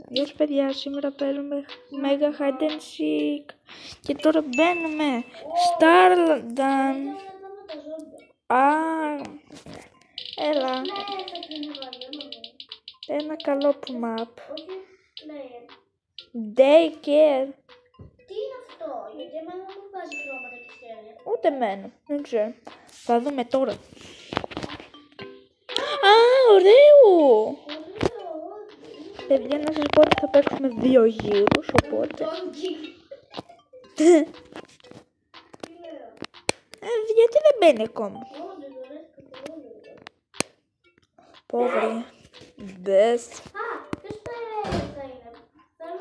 Γεια σας παιδιά, σήμερα παίζουμε Mega Hide and Seek και τώρα μπαίνουμε Starland. Έλα. Ένα καλό που map. Daycare. Τι είναι αυτό, γιατί εμένα δεν μου βάζει χρώματα και σχέδια. Ούτε εμένα, δεν ξέρω. Θα δούμε τώρα. Ωραίο! Παιδιά, να σας πω ότι θα παίξουμε 2 γύρους, οπότε... γιατί δεν μπαίνει ακόμα. Πόβρε. Best. Ποιος πέρα θα είναι.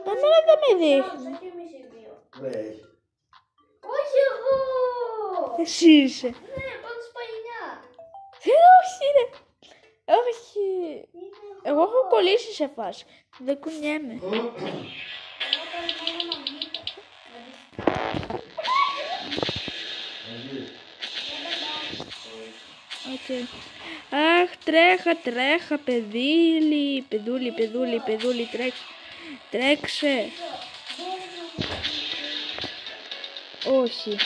Εμένα δεν με δείχνει. Όχι εγώ. Εσύ είσαι. Ναι, πάντως παλιά. Όχι ρε. Όχι. Εγώ έχω κολλήσει σε φάση. Δεν κουνιέμαι. Okay. Αχ, τρέχα, παιδούλη, τρέξε. Όχι.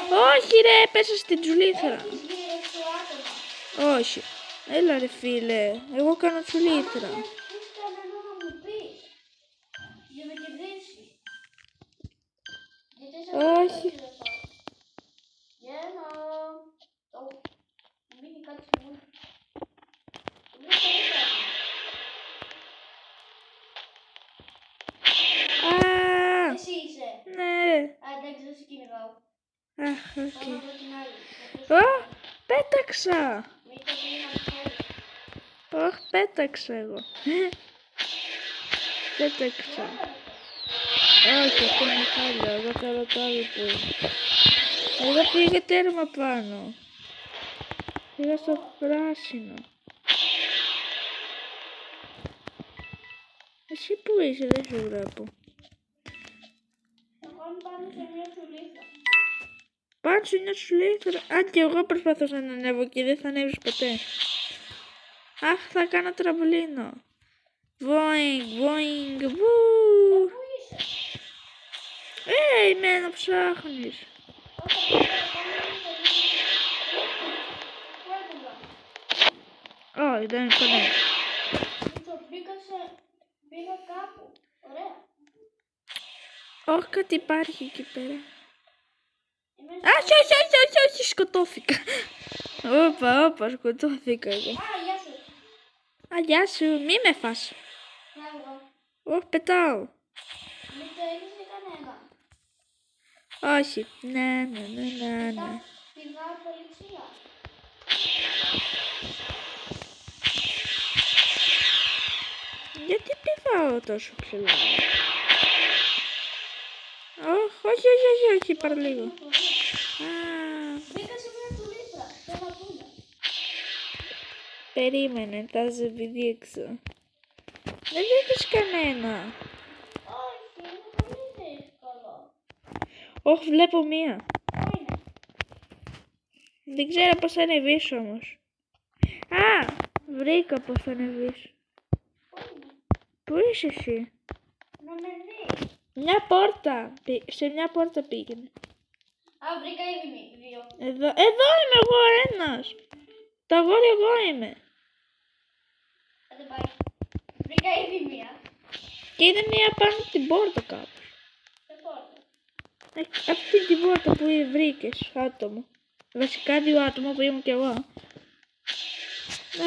Όχι ρε, πέσα στην τζουλήθρα. Όχι. Έλα ρε φίλε, εγώ κάνω τζουλήθρα. Όχι. Εσύ είσαι. Ναι. Εντάξει, δεν σε κυνηγάω. Αχ, οκ. Πέταξα. Αχ, πέταξα εγώ. Πέταξα. Όχι, αυτό είναι χάλια. Εγώ θέλω το άλλο που είναι. Εγώ πήγα τέρμα πάνω. Πήγα στο πράσινο. Εσύ που είσαι, δεν σου βλέπω. Εγώ είμαι πάνω σε μια τσουλήθρα. Πάνω σε μια τσουλήθρα. Αν και εγώ προσπαθούσα να ανέβω και δεν θα ανέβεις ποτέ. Αχ, θα κάνω τραμπολίνο. Boing, βου. Εμένα ψάχνεις. Όχι, δεν είναι κανένα. Πήγα κάπου. Ωραία. Όχι, κάτι υπάρχει εκεί πέρα. Όχι, σκοτώθηκα. Όπα, σκοτώθηκα εγώ. Γεια σου. Γεια σου, μη με φας. Όχι, πετάω. Μην το έχεις δει κανένα. Όχι, ναι. Πηδάω πολύ ψηλά. Γιατί πηδάω τόσο ψηλά. Όχι, παραλίγο. Μπήκα σε μια τσουλήθρα. Θέλω να πούμε. Περίμενε, θα σε δείξω. Δεν βλέπεις κανένα. Όχι, είναι πολύ δύσκολο. Όχι, βλέπω μία. Πού είναι? Δεν ξέρω πώς θα ανεβείς όμως. Βρήκα πώς θα ανεβείς. Πού είναι? Πού είσαι εσύ? Να με δει. Μια πόρτα. Σε μια πόρτα πήγαινε. Βρήκα ήδη 2. Εδώ είμαι εγώ ένας. Το αγόρι εγώ είμαι. Δεν πάει. Βρήκα ήδη 1. Και είναι μία πάνω από την πόρτα κάπου. Σε πόρτα. Αυτή την πόρτα που βρήκες άτομο. Βασικά 2 άτομα που ήμουν κι εγώ.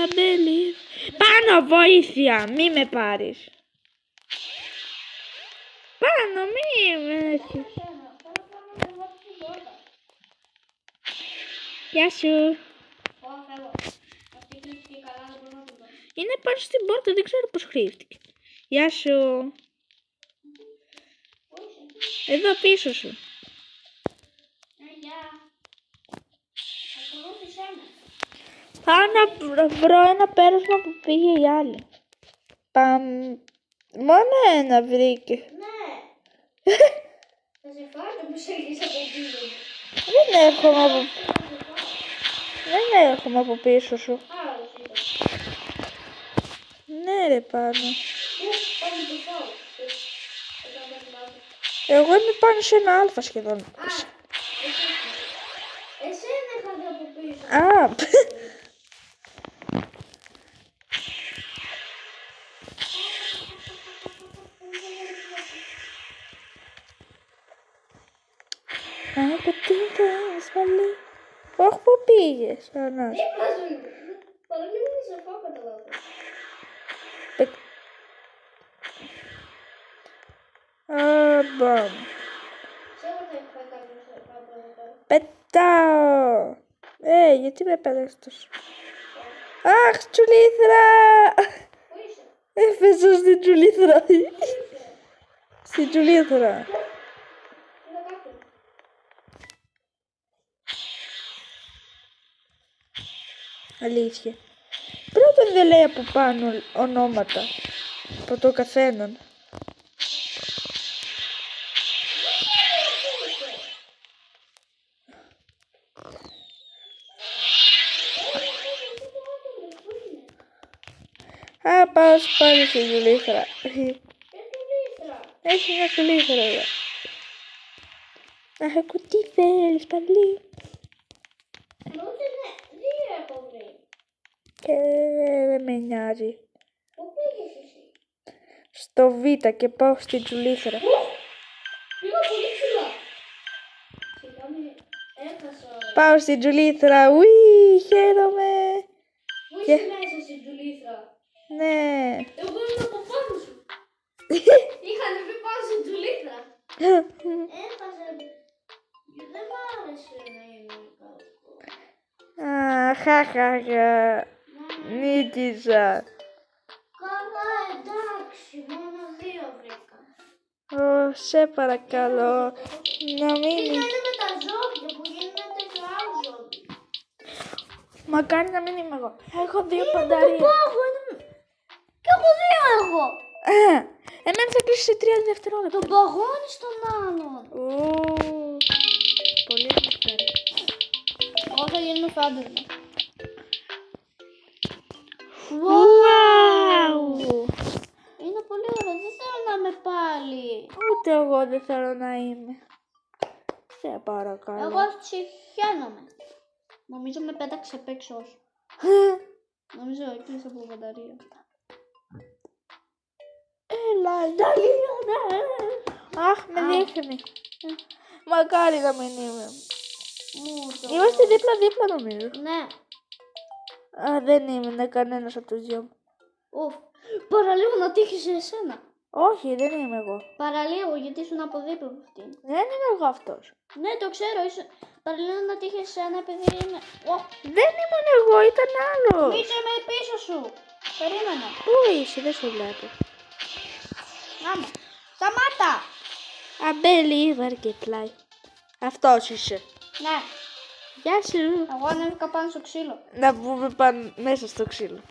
Αμπέλη. Πάνω, βοήθεια! Μη με πάρεις. Πάνω, μη με έχεις. Γεια σου. Είναι πάνω στην πόρτα, δεν ξέρω πώς χρήστηκε. Γεια σου. Εδώ πίσω σου. Πάω να βρω ένα πέρασμα που πήγε η άλλη. Μόνο ένα βρήκε. Ναι. Θα σε φάω πως έρχεσαι από πίσω. Δεν έρχομαι από... Δεν έρχομαι από πίσω σου. Άρα, όχι. Ναι ρε πάνω. Πάμε το φάω. Εγώ είμαι πάνω σε ένα αλφα σχεδόν. Εσένα είχατε από πίσω. Α, από τι θες πάλι. Όχι που πήγες, Ανάς. Δίπλα σου είναι. Παραλίγο με σε φάω κατά λάθος. Μπαμ. Ξέρω θα πάει κάποιος κάπου εδώ πέρα. Πετάω. Γιατί με πέταξες τόσο. Αχ, τσουλήθρα. Πού είσαι? Έφεσα στην τσουλήθρα. Στην τσουλήθρα. Είδα κάποιον. Αλήθεια. Πρώτον δεν λέει από πάνω ονόματα. Από το καθέναν. Α, πάω πάλι στην τσουλήθρα. Έχει μια τσουλήθρα εδώ. Αχ, τι θέλεις πάλι. Ούτε ναι, δύο έχω βρει. Δεν με νοιάζει. Πού πήγες εσύ? Στο Β και πάω στην τσουλήθρα. Πήγα πολύ ψηλά. Συγγνώμη, έχασα. Πάω στην τσουλήθρα. Ουί, χαίρομαι. Πού είσαι μέσα στην τζουλήθρα? Ναι. Εγώ είμαι από πάνω σου. Είχα ανεβεί πάνω στην τζουλήθρα. Έχασα. Δεν μ' άρεσε να είμαι κάτω. Χαχαχα. Νίκησα. Καλά, εντάξει, μόνο δύο βρήκα. Σε παρακαλώ. Να Τι μην... γίνεται με τα ζώδια που γίνεται και άλλο ζώδιο? Μακάρι να μην είμαι εγώ. Έχω δύο πανταρία. Κι εγώ δύο έχω. Εμένα θα κλείσει σε 30 δευτερόλεπτα. Τον παγώνει στον άλλον. Πολύ ενδιαφέρον. Εγώ θα γίνω φάντασμα. Wow! Είναι πολύ ωραίο, δεν θέλω να είμαι πάλι. Ούτε εγώ δεν θέλω να είμαι. Σε παρακαλώ. Εγώ τσιχαίνομαι. Νομίζω με πέταξε απ' έξω. Νομίζω έκλεισε από μπαταρία. Έλα, ναι. Αχ, με δείχνει. Μακάρι να μην είμαι. Είμαστε δίπλα-δίπλα νομίζω. Ναι. Α, δεν είμαι κανένας από τους δυο μου. Παραλίγο να τύχει σε εσένα. Όχι, δεν είμαι εγώ. Παραλίγο γιατί ήσουν από δίπλα από αυτήν. Δεν είμαι εγώ αυτός. Ναι, το ξέρω. Παραλίγο να τύχει σε εσένα επειδή είναι. Δεν ήμουν εγώ, ήταν άλλο. Μίτσε με πίσω σου. Περίμενα. Πού είσαι, δεν σε βλέπω. Άμα. Σταμάτα. Unbeliever και πλάι. Αυτός είσαι. Ναι. Γεια σου. Εγώ ανέβηκα πάνω στο ξύλο. Να μπούμε πάνω μέσα στο ξύλο.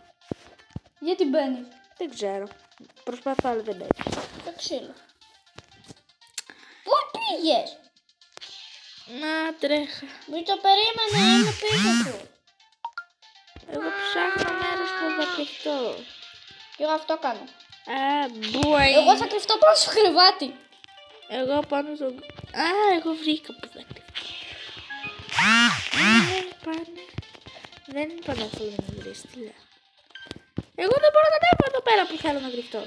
Γιατί μπαίνεις? Δεν ξέρω. Προσπαθώ, αλλά δεν μπαίνει. Στο ξύλο. Πού πήγες? Να τρέχα. Μην το περίμενε, είμαι πίσω σου. Εγώ ψάχνω μέρος που θα κρυφτώ. Και εγώ αυτό κάνω. Μπουαί. Εγώ θα κρυφτώ πάνω στο κρεβάτι. Εγώ πάνω στο... εγώ βρήκα που θα κρυφτώ. Δεν είπα να θέλω να βρεις, τι λέω. Εγώ δεν μπορώ να ανέβω εδώ πέρα που θέλω να κρυφτώ.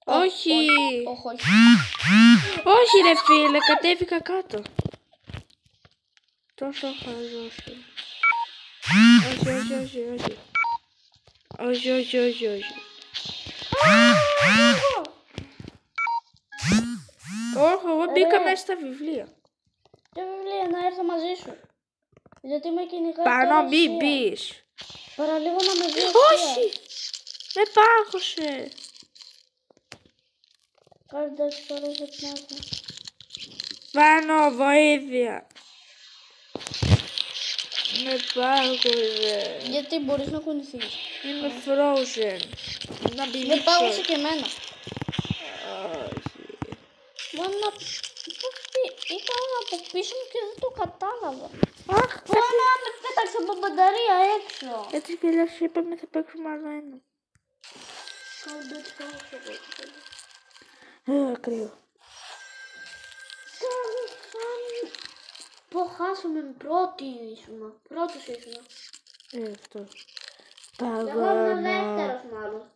Όχι. Όχι ρε φίλε, κατέβηκα κάτω. Τόσο χαζός. Όχι. Όχι. Όχι, εγώ μπήκα μέσα στα βιβλία. Τι βιβλία, να έρθω μαζί σου. Γιατί με κυνηγάει. Πάνω μη μπεις. Παραλίγο να με δει. Όχι. Με πάγωσε. Κάρτα τις φορές θα την έχω. Πάνω, βοήθεια. Με πάγωσε. Γιατί μπορείς να κουνηθείς? Είμαι frozen. Να μπει Με πάγωσε και εμένα. Όχι. Μόνο ήταν από πίσω μου και δεν το κατάλαβα. Αχ, Μόνο με πέταξε από μπαταρία έξω. έτσι κι αλλιώς είπαμε θα παίξουμε άλλο ένα. Κρύο. Πω χάσαμε πρώτοι ήσουνα. Πρώτος ήσουνα. Αυτό. Εγώ ήμουν Παγώνα. δεύτερος μάλλον.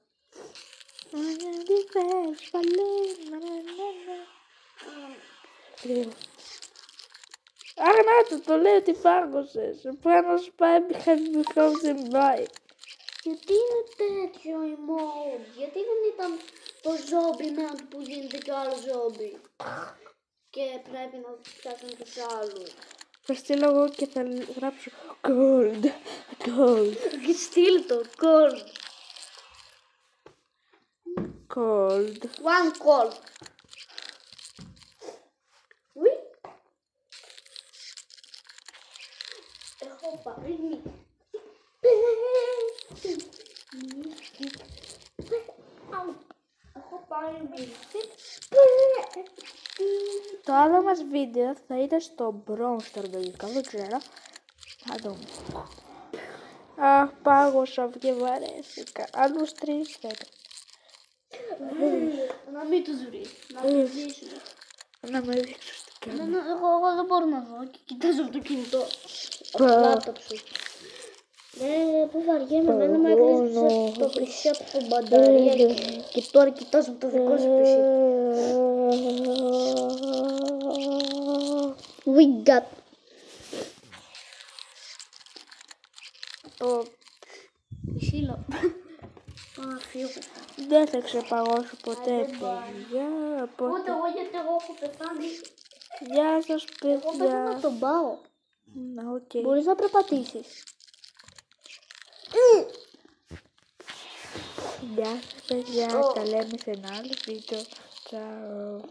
Κρύο. Αγνάτο, το λέω ότι φάγωσες. Πάνω σου πάει μηχανικό δεν πάει. Γιατί είναι τέτοιο η mode, γιατί δεν ήταν το ζόμπι με αυτό που γίνεται κι άλλο ζόμπι. Και πρέπει να πιάσουν τους άλλους. Θα στείλω εγώ και θα γράψω gold, gold, Και στείλ το, call. gold. One call. Ουι. Έχω πάρει μύτη. Έχω πάρει μύτη. Το άλλο μας βίντεο θα είναι στο Bronze λογικά, δεν ξέρω. Θα δούμε. Αχ, πάγωσα και βαρέθηκα. Άλλους 3 θέλω. Να μην τους βρεις, να τους ζήσεις. Να με δείξω στην κάμερα. Εγώ δεν μπορώ να δω και κοιτάζω από το κινητό. Από το λάπτοπ σου. Πού βαριέμαι, εμένα με έκλεισε το χρυσό από μπαταρία και τώρα κοιτάζω το δικό σου χρυσό. We got. Το Σύλλο. Πάω να φύγω. δεν θα ξεπαγώσω ποτέ, δεν πάει. παιδιά. Ούτε Οπότε, εγώ γιατί εγώ έχω πεθάνει. γεια σας, Εγώ πρέπει να παιδιά. τον πάω. Να, οκ. Μπορείς να περπατήσεις. Γεια σας, παιδιά. Τα λέμε σε ένα άλλο βίντεο. Ciao.